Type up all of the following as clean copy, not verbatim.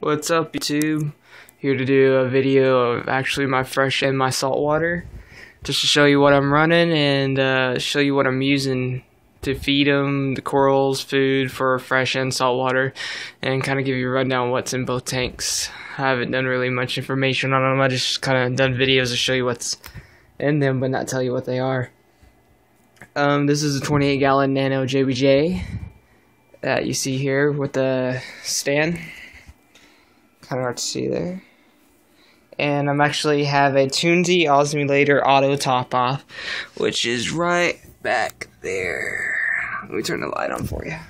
What's up, YouTube? Here to do a video of actually my fresh and my salt water, just to show you what I'm running and show you what I'm using to feed them, the corals, food for fresh and salt water, and kind of give you a rundown of what's in both tanks. I haven't done really much information on them. I just kind of done videos to show you what's in them, but not tell you what they are. This is a 28-gallon nano JBJ that you see here with the stand. Kind of hard to see there. And I'm actually have a Toonsy Osmulator auto top off, which is right back there. Let me turn the light on for you. I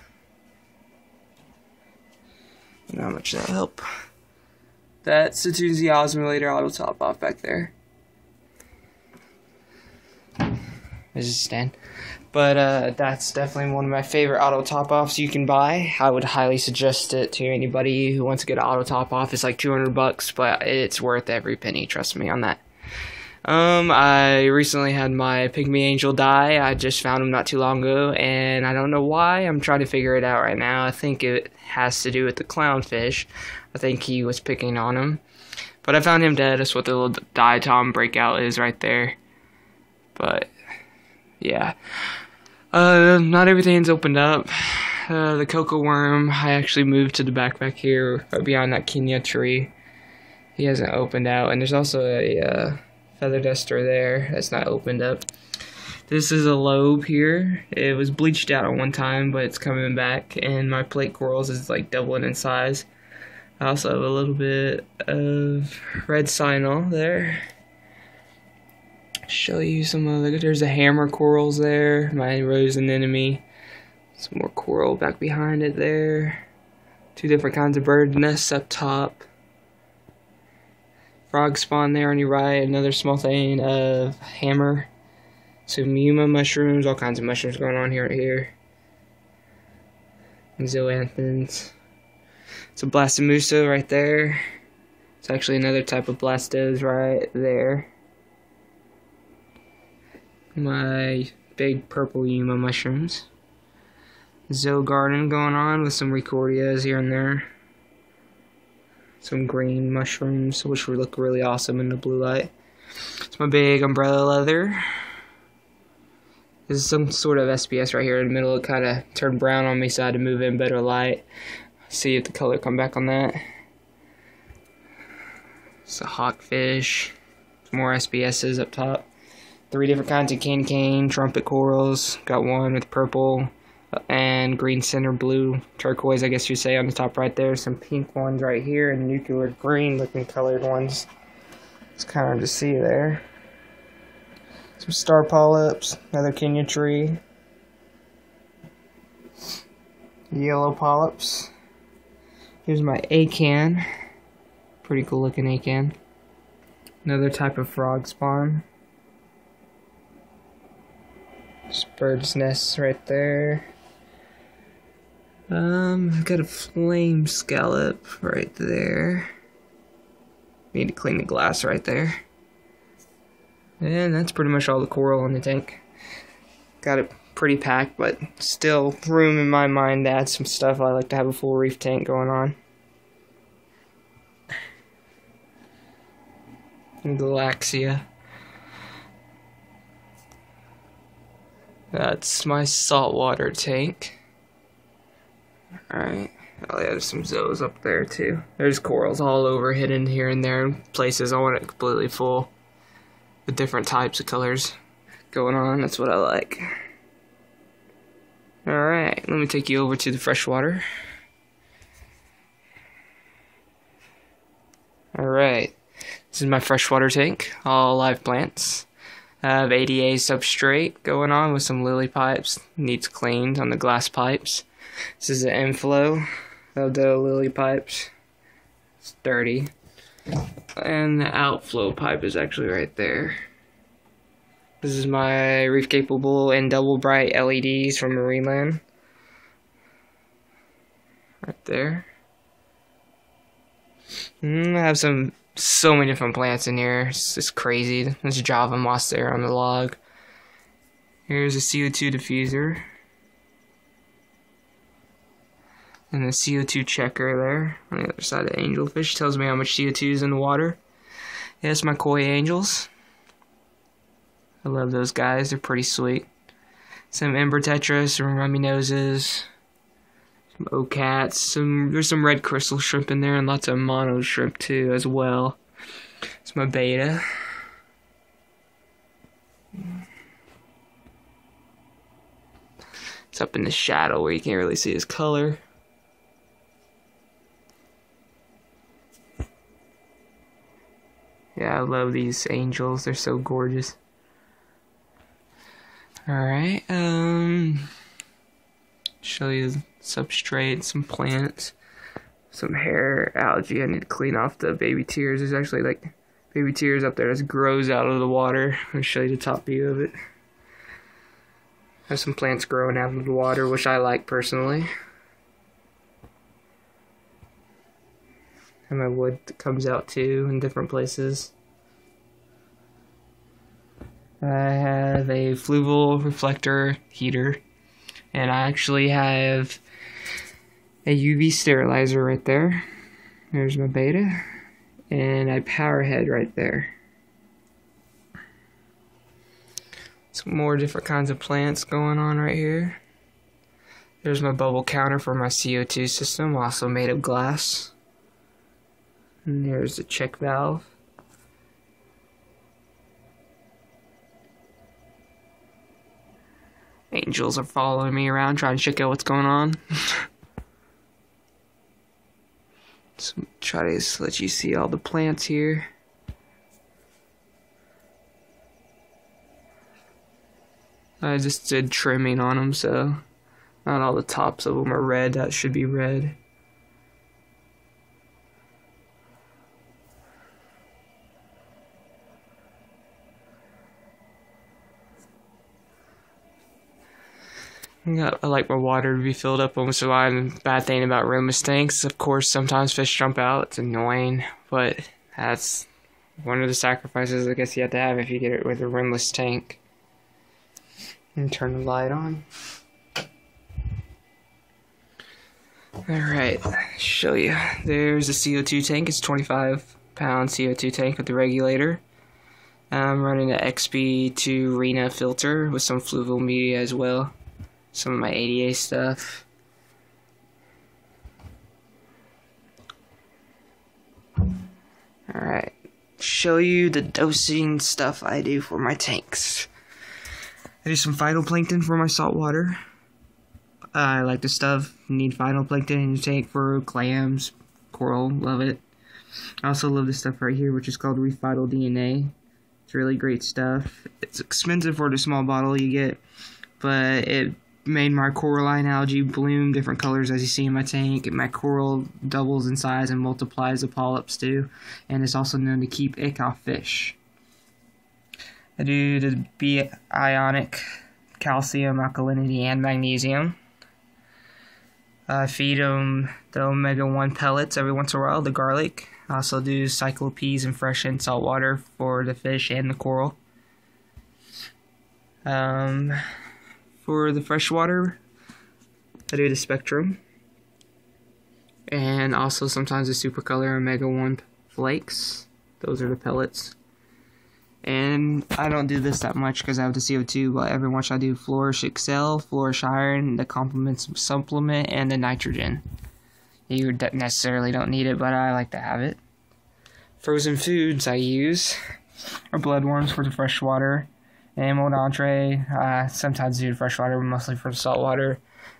don't know how much that'll help. That's the Toonsy Osmulator auto top off back there. There's a stand. But that's definitely one of my favorite auto top offs you can buy. I would highly suggest it to anybody who wants to get an auto top off. It's like $200, but it's worth every penny, trust me on that. I recently had my pygmy angel die. I just found him not too long ago, and I don't know why. I'm trying to figure it out right now. I think it has to do with the clownfish. I think he was picking on him. But I found him dead. That's what the little diatom breakout is right there. But yeah. Not everything's opened up. The cocoa worm, I actually moved to the back here, right beyond that Kenya tree. He hasn't opened out, and there's also a feather duster there that's not opened up. This is a lobe here. It was bleached out at one time, but it's coming back, and my plate corals is like doubling in size. I also have a little bit of red signal there. Show you some of the, there's a hammer corals there, my rose anemone, some more coral back behind it there, two different kinds of bird nests up top, frog spawn there on your right, another small thing of hammer, some yuma mushrooms, all kinds of mushrooms going on here, and zoanthins. It's a blastomusa right there. It's actually another type of blastos right there. My big purple yuma mushrooms. Zoe garden going on with some recordias here and there. Some green mushrooms, which would look really awesome in the blue light. It's my big umbrella leather. This is some sort of SPS right here in the middle. It kind of turned brown on me, so I had to move in better light. See if the color come back on that. It's a hawkfish. Some more SPSs up top. 3 different kinds of cane, trumpet corals. Got one with purple and green center blue, turquoise I guess you say on the top right there. Some pink ones right here and nuclear green looking colored ones. It's kind of hard to see there. Some star polyps, another Kenya tree. Yellow polyps. Here's my acan. Pretty cool looking acan. Another type of frog spawn. Bird's nests right there. I've got a flame scallop right there. Need to clean the glass right there. And that's pretty much all the coral in the tank. Got it pretty packed, but still room in my mind to add some stuff. I like to have a full reef tank going on. And Galaxia. That's my saltwater tank. Alright, I'll add some zoes up there too. There's corals all over, hidden here and there in places. I want it completely full with different types of colors going on. That's what I like. Alright, let me take you over to the freshwater. Alright, this is my freshwater tank, all live plants. I have ADA substrate going on with some lily pipes. Needs cleaned on the glass pipes. This is the inflow of the lily pipes. It's dirty. And the outflow pipe is actually right there. This is my reef capable and double bright LEDs from Marineland. Right there. I have so many different plants in here. It's just crazy. There's Java moss there on the log. Here's a CO2 diffuser. And the CO2 checker there on the other side of the angelfish tells me how much CO2 is in the water. Yeah, it's my koi angels. I love those guys, they're pretty sweet. Some ember tetras, some rummy noses, some ocats, there's some red crystal shrimp in there, and lots of mono shrimp too as well. It's my beta. It's up in the shadow where you can't really see his color. Yeah, I love these angels, they're so gorgeous. Alright, show you the substrate, some plants, some hair, algae. I need to clean off the baby tears. There's actually like baby tears up there that grows out of the water. I'll show you the top view of it. There's some plants growing out of the water, which I like personally. And my wood that comes out too in different places. I have a fluval reflector heater, and I actually have a UV sterilizer right there. There's my beta, and a power head right there. Some more different kinds of plants going on right here. There's my bubble counter for my CO2 system, also made of glass. And there's the check valve. Angels are following me around trying to check out what's going on. So try to let you see all the plants here. I just did trimming on them, so not all the tops of them are red. That should be red. I like my water to be filled up almost a lot. And the bad thing about rimless tanks, of course, sometimes fish jump out. It's annoying, but that's one of the sacrifices I guess you have to have if you get it with a rimless tank. And turn the light on. Alright, show you. There's a CO2 tank. It's a 25-pound CO2 tank with the regulator. I'm running an XB2 Rena filter with some fluval media as well. Some of my ADA stuff. Alright, show you the dosing stuff I do for my tanks. I do some phytoplankton for my saltwater. I like the stuff. You need phytoplankton in your tank for clams, coral, love it. I also love this stuff right here, which is called Rephytal DNA. It's really great stuff. It's expensive for the small bottle you get, but it made my coralline algae bloom different colors as you see in my tank. My coral doubles in size and multiplies the polyps too, and it's also known to keep ick off fish. I do the B-ionic calcium, alkalinity, and magnesium. I feed them the omega-1 pellets every once in a while, the garlic. I also do cyclopeas and fresh and salt water for the fish and the coral. For the freshwater, I do the spectrum. And also sometimes the supercolor omega-1 flakes. Those are the pellets. And I don't do this that much because I have the CO2, but every once I do Flourish Excel, Flourish Iron, the complement supplement, and the nitrogen. You necessarily don't need it, but I like to have it. Frozen foods I use are bloodworms for the freshwater, and emerald entree. Sometimes I do freshwater, but mostly for the saltwater.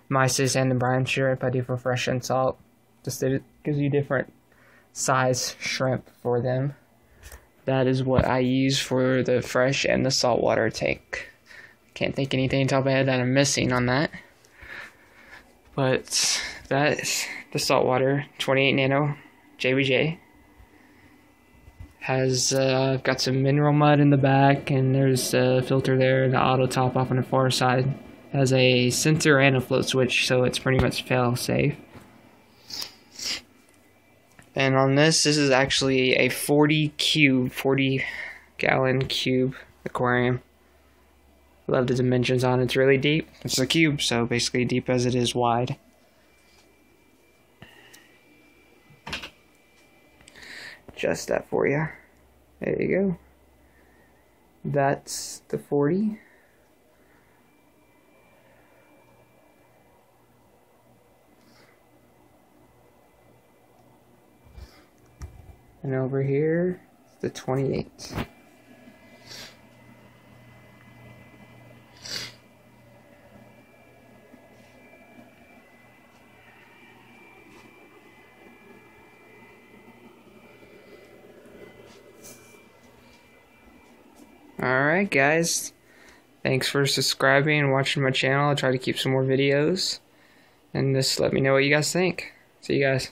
Mysis and the brine shrimp I do for fresh and salt. Just it gives you different size shrimp for them. That is what I use for the fresh and the saltwater tank. Can't think anything on top of my head that I'm missing on that. But that's the saltwater 28 nano JBJ. Has got some mineral mud in the back, and there's a filter there. The auto top off on the far side has a sensor and a float switch, so it's pretty much fail safe. And on this is actually a 40 gallon cube aquarium. Love the dimensions on it. It's really deep. It's a cube, so basically deep as it is wide. adjust that for you. There you go. That's the 40. And over here, the 28. Alright guys, thanks for subscribing and watching my channel. I'll try to keep some more videos, and just let me know what you guys think. See you guys.